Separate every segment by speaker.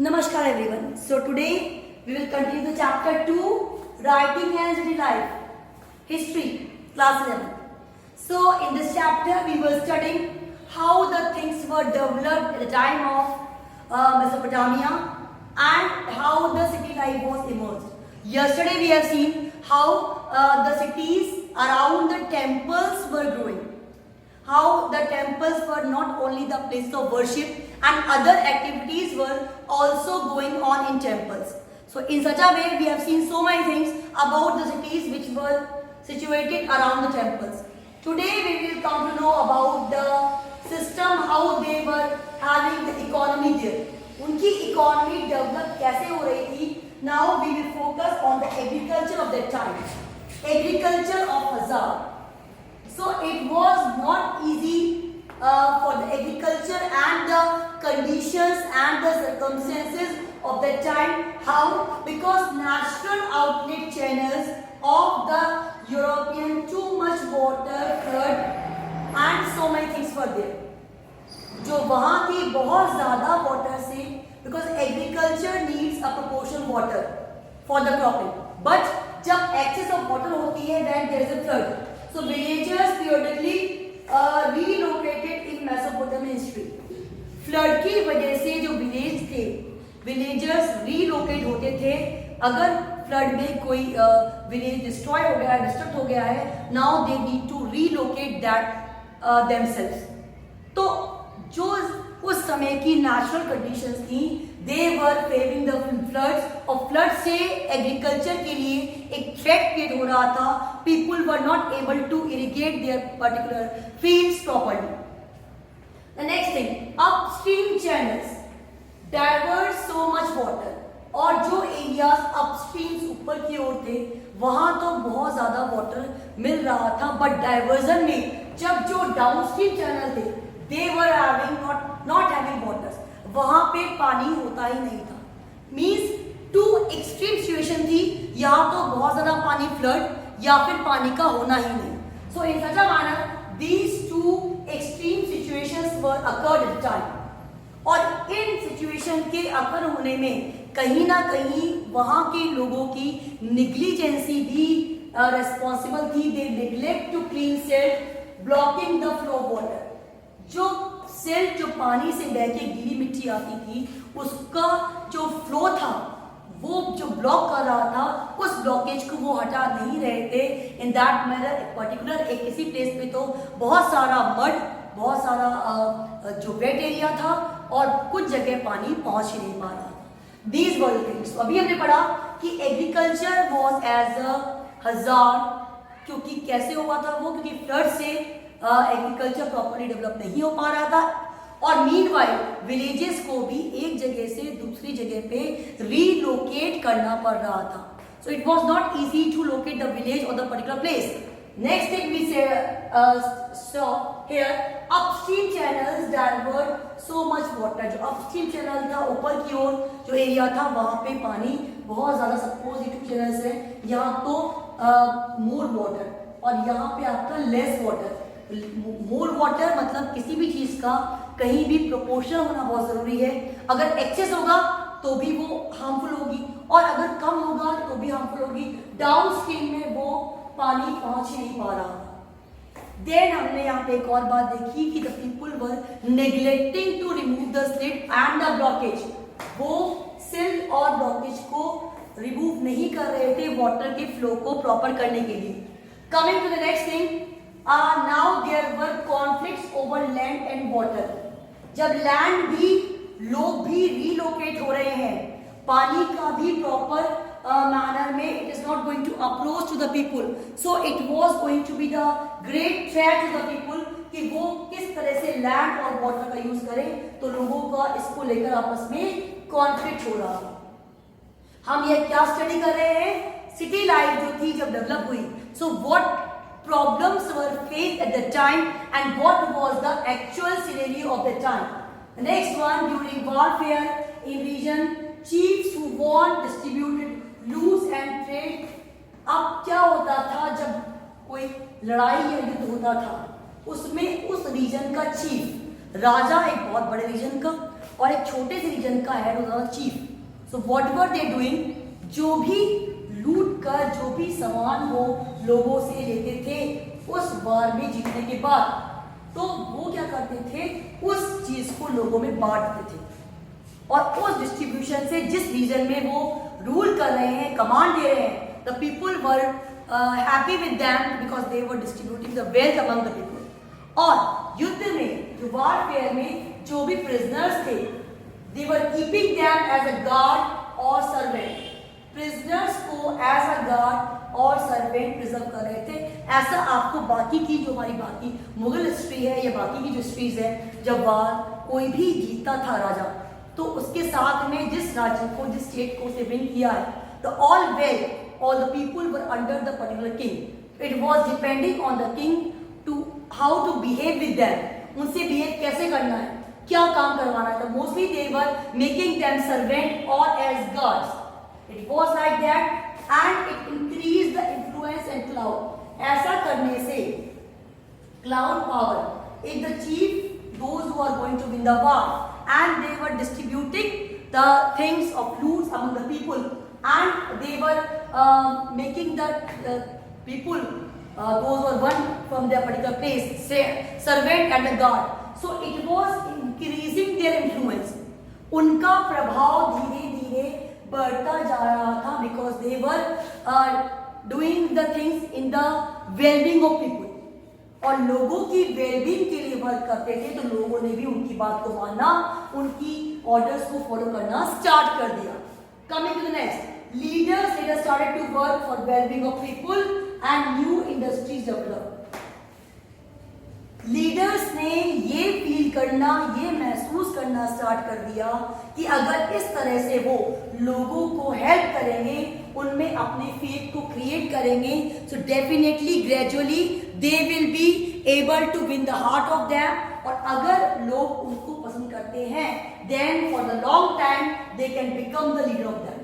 Speaker 1: Namaskar everyone. So today we will continue the chapter 2, Writing and City Life, History, class 11. So in this chapter we were studying how the things were developed at the time of Mesopotamia and how the city life was emerged. Yesterday we have seen how the cities around the temples were growing. How the temples were not only the place of worship and other activities were also going on in temples. So in such a way we have seen so many things about the cities which were situated around the temples. Today we will come to know about the system, how they were having the economy there. उनकी economy develop कैसे हो रही थी. Now we will focus on the agriculture of that time. Agriculture of Hazar. So it was not easy for the agriculture and the conditions and the circumstances of that time. How? Because natural outlet channels of the European, too much water, flood and so many things were there. जो वहाँ थी बहुत ज़्यादा water से, because agriculture needs a proportion water for the cropping. But जब excess of water होती है, then there is a flood. So villagers periodically relocated in Mesopotamian history. Flood की वजह से जो village थे, villagers relocate होते थे. अगर flood में कोई village destroy हो गया है, destruct हो गया है, now they need to relocate that themselves. तो जो उस समय की natural conditions थी, they were facing the floods और flood से agriculture के लिए एक threat create हो रहा था. People were not able to irrigate their particular fields properly. The next thing, upstream channels divert so much water. और जो areas upstream ऊपर की ओर थे, वहाँ तो बहुत ज़्यादा water मिल रहा था, but diversion में जब जो downstream channel थे, they were having not having waters. वहाँ पे पानी होता ही नहीं था. Means टू एक्सट्रीम सिचुएशन थी, या तो बहुत ज्यादा पानी फ्लड या फिर पानी का होना ही नहीं. So in such a manner these two extreme situations were occurred at time. और इन सिचुएशन के अकर होने में कहीं ना कहीं वहाँ के लोगों की निग्लिजेंसी भी रेस्पॉन्सिबल थी. They neglect to clean silt, blocking the flow of water. जो सिल्ट जो पानी से बह के गीली मिट्टी आती थी, उसका जो फ्लो था वो जो ब्लॉक कर रहा था, उस ब्लॉकेज को वो हटा नहीं रहे थे. इन दैट मैनर पर्टिकुलर एक किसी प्लेस पे तो बहुत सारा मड, बहुत सारा जो वेट एरिया था और कुछ जगह पानी पहुंच ही नहीं पा रहा. These were things. अभी हमने पढ़ा कि agriculture was as a hazard. क्योंकि कैसे हुआ था वो, क्योंकि फ्लड से एग्रीकल्चर प्रॉपर्ली डेवलप नहीं हो पा रहा था. और मीनवाइल विलेजेस को भी एक जगह से दूसरी जगह पे रीलोकेट करना पड़ रहा था. So it was not easy to locate the village और the particular place. Next thing we see saw here, upstream channels divert so much water. जो अपस्ट्रीम चैनल था ऊपर की ओर जो एरिया था, वहां पे पानी बहुत ज्यादा, सपोज ये टू चैनल्स है, यहाँ तो मोर वाटर और यहाँ पे आपका लेस वाटर. मोर वाटर मतलब किसी भी चीज का कहीं भी प्रोपोर्शन होना बहुत जरूरी है. अगर एक्सेस होगा तो भी वो हार्मफुल होगी और अगर कम होगा तो भी हार्मफुल होगी. डाउन स्ट्रीम में वो पानी पहुंच ही नहीं पा रहा. देन हमने यहाँ पे एक और बात देखी कि the people were neglecting to remove the slit and the blockage. वो सिल्ट और ब्लॉकेज को रिमूव नहीं कर रहे थे वाटर के फ्लो को प्रॉपर करने के लिए. Coming to the next thing, now there were conflicts over land and water. जब लैंड भी, लोग भी रिलोकेट हो रहे हैं, पानी का भी प्रॉपर मैनर में it is not going to approach to the people. So it was going to be the great threat to the people कि वो किस तरह से लैंड और वाटर का यूज करें. तो लोगों का इसको लेकर आपस में कॉन्फ्लिक्ट हो रहा. हम ये क्या स्टडी कर रहे हैं, सिटी लाइफ जो थी जब डेवलप हुई. So what problems were faced at the time and what was the actual scenario of the time. The next one, during warfare in region, chiefs who won distributed loot and trade. अब क्या होता था जब कोई लड़ाई या युद्ध होता था, उसमें उस रीजन का चीफ, राजा, एक बहुत बड़े रीजन का, और एक छोटे से रीजन का हेड होता था chief. So what were they doing, जो भी लूट कर जो भी सामान वो लोगों से लेते थे उस वार में जीतने के बाद, तो वो क्या करते थे, उस चीज को लोगों में बांटते थे और उस डिस्ट्रीब्यूशन से जिस रीजन में वो रूल कर रहे हैं, कमांड दे रहे हैं, the people were happy with them because they were distributing the wealth among the people. और युद्ध में, जो वारफेयर में जो भी प्रिजनर्स थे, they were keeping them as a guard और सर्वेंट। प्रिजनर्स को एज अ गार्ड और सर्वेंट प्रिजर्व कर रहे थे। ऐसा आपको बाकी की जो हमारी बाकी मुगल हिस्ट्री है या बाकी की जो हिस्ट्रीज है, जब वार कोई भी जीतता था राजा, तो उसके साथ में जिस राज्य को, जिस स्टेट को उसे विन किया है, तो all well all the people were under the particular king. It was depending on the king to how to behave with them, उनसे बिहेव कैसे करना है, क्या काम करवाना है। Mostly they were making them servant और as guards. It was like that and it increase the influence and clout. ऐसा करने से clout power, if the chief those who are going to win the war and they were distributing the things of loots among the people and they were making the people those who were won from their particular place say servant and the guard. So it was increasing their influence. उनका प्रभाव धीरे धीरे बढ़ता जा रहा था because they were doing the things in the well-being of people. और लोगों की वेलबींग के लिए वर्क करते थे, तो लोगों ने भी उनकी बात को मानना, उनकी ऑर्डर्स को फॉलो करना स्टार्ट कर दिया। Coming to the next, leaders later started to work for wellbeing of people and new industries develop. लीडर्स ने ये फील करना, ये महसूस करना स्टार्ट कर दिया कि अगर इस तरह से वो लोगों को हेल्प करेंगे, उनमें अपने फेथ को क्रिएट करेंगे, so definitely gradually they will be able to win the heart of them. और अगर लोग उनको पसंद करते हैं, then for the long time they can become the leader of them.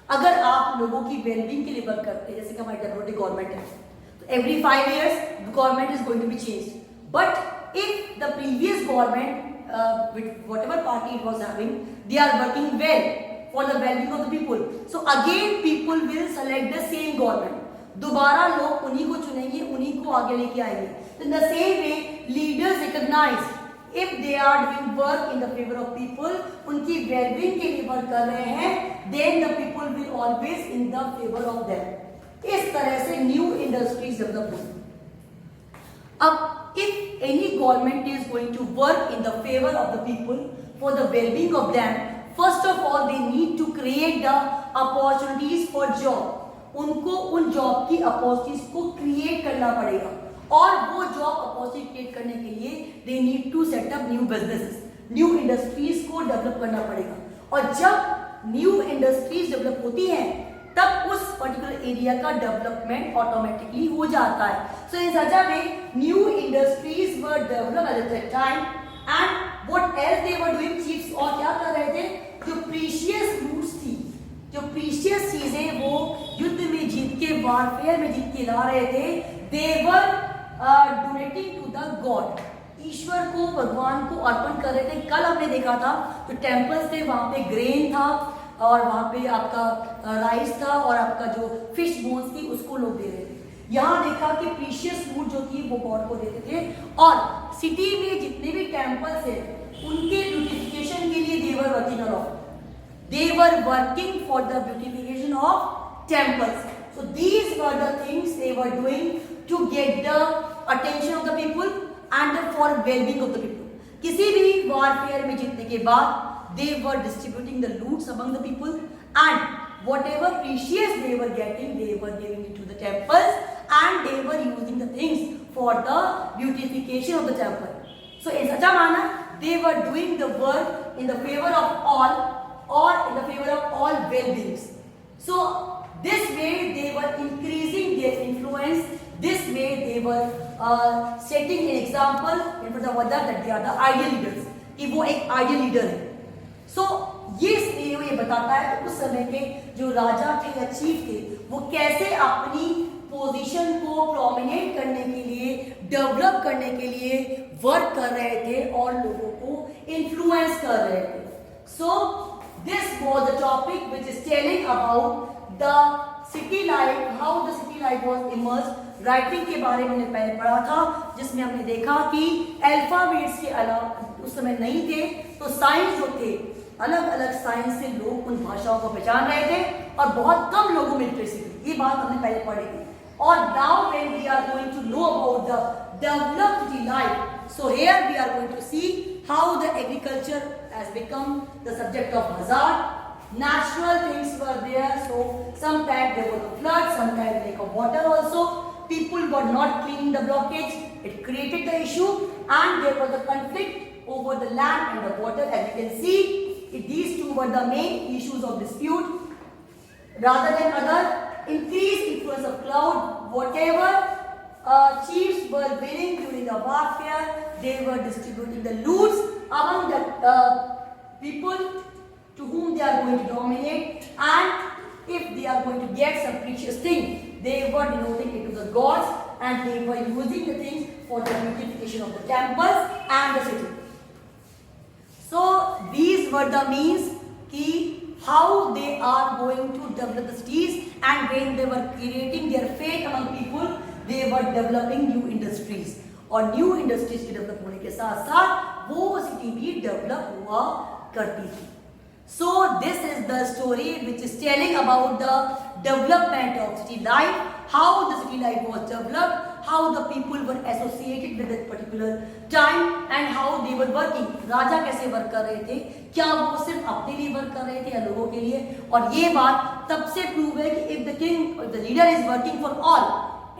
Speaker 1: अगर आप लोगों की वेलबींग के लिए वर्क करते हैं, जैसे कि हमारी डेमोक्रेटिक गवर्नमेंट है, तो every 5 years the government is going to be changed. But if the previous government, with whatever party it was having, they are working well for the well-being of the people, so again people will select the same government. दोबारा लोग उन्हीं को चुनेंगे, उन्हीं को आगे लेके आएंगे। So in the same way, leaders recognize if they are doing work in the favor of people, उनकी well-being के लिए वर्क कर रहे हैं, then the people will always in the favor of them. इस तरह से new industries develop होंगी। अब if any government is going to work in the favor of the people for the well-being of them, first of all they need to create the opportunities for job. उनको उन job की opportunities को create करना पड़ेगा और वो job opportunity create करने के लिए they need to set up new businesses, new industries को डेवलप करना पड़ेगा। और जब न्यू इंडस्ट्रीज डेवलप होती हैं, तब उस पर्टिकुलर एरिया का डेवलपमेंट ऑटोमेटिकली हो जाता है। So in such a way new industries were develop at that time and what else they were doing, chiefs और क्या कर रहे थे, जो प्रीशियस लूट्स थी, जो प्रीशियस चीजें वो युद्ध में जीत के, वारफेयर में जीत के ला रहे थे, they were donating to the God, ईश्वर को, भगवान को अर्पण कर रहे थे। कल हमने देखा था जो टेम्पल्स थे, वहां पे ग्रेन था और वहां पे आपका राइस था और आपका जो फिश बोन्स थी उसको लोग दे रहे थे। यहाँ देखा कि प्रीशियस फूड जो थी वो गॉड को देते थे। और सिटी में जितने भी टेम्पल्स है उनके ब्यूटिफिकेशन के लिए they were working a lot, they were working for the beautification of temples. So these were the things they were doing to get the attention of the people and for wellbeing of the people. किसी भी warfare में जीतने के बाद they were distributing the loots among the people and whatever precious they were getting, they were giving it to the temples and they were using the things for the beautification of the temple. So in such a manner they were doing the work in the favor of all or in the favor of all well-beings. So this way they were increasing their influence, this way they were setting an example in front of others that they are the ideal leaders, कि वो एक ideal leader है। सो ये scenario ये बताता है कि उस समय के जो राजा थे या चीफ थे वो कैसे अपनी पोजीशन को प्रोमिनेट करने के लिए, डेवलप करने के लिए वर्क कर रहे थे और लोगों को इन्फ्लुएंस कर रहे थे. So this was the topic which is telling about the city life, how the city life was emerge. Writing के बारे में हमने पहले पढ़ा था, जिसमें हमने देखा कि अल्फाबेट्स के अलावा उस समय नहीं थे, तो साइंस जो थे, अलग अलग साइंस से लोग उन भाषाओं को पहचान रहे थे और बहुत कम लोगों में लिटरेसी थी. ये बात हमने पहले पढ़ी थी. और now when we are going to know about the developed city life, so here we are going to see how the agriculture has become the subject of hazard. Natural things were there, so sometimes there was a flood, sometimes lack of water also. People were not cleaning the blockage, it created the issue, and there was a conflict over the land and the water. As you can see, these two were the main issues of dispute. Rather than other, increased influence of cloud, whatever chiefs were winning during the warfare, they were distributing the loots among the people to whom they are going to dominate, and if they are going to get some precious thing, they were denoting it to the gods, and they were using the things for the beautification of the temples and the city. So these were the means ki how they are going to develop the cities, and when they were creating their fate among people, they were developing new industries. और new industries के develop होने के साथ साथ वो city भी develop हुआ करती थी. So this is the story which is telling about the development of city life, how the city life was developed, how the people were associated with that particular time, and how they were working. राजा कैसे work कर रहे थे, क्या वो सिर्फ अपने लिए work कर रहे थे या लोगों के लिए. और ये बात तब से प्रूव है कि if the king or the leader is working for all,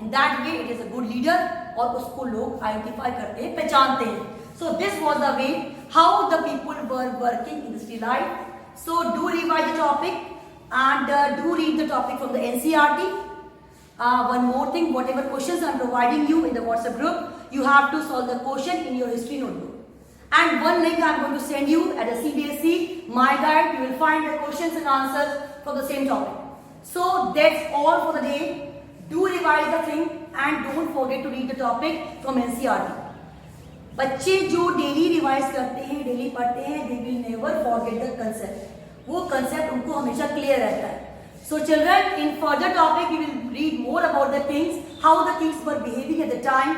Speaker 1: in that way it is a good leader, और उसको लोग आइडेंटिफाई करते हैं, पहचानते हैं. So this was the way how the people were working in the city life. So do revise the topic and do read the topic from the NCERT. One more thing, whatever questions I am providing you in the WhatsApp group, you have to solve the question in your history notebook. And one link I am going to send you at the CBSE My Guide. You will find the questions and answers from the same topic. So that's all for the day. Do revise the thing and don't forget to read the topic from NCERT. बच्चे जो daily revise करते हैं, daily पढ़ते हैं, they will never forget the concept. वो concept उनको हमेशा clear रहता है. So children, in further topic we will read more about the things, how the things were behaving at the time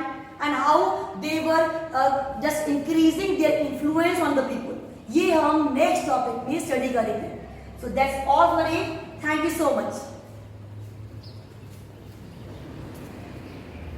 Speaker 1: and how they were just increasing their influence on the people. ये हम next topic में study करेंगे. So that's all for it. Thank you so much.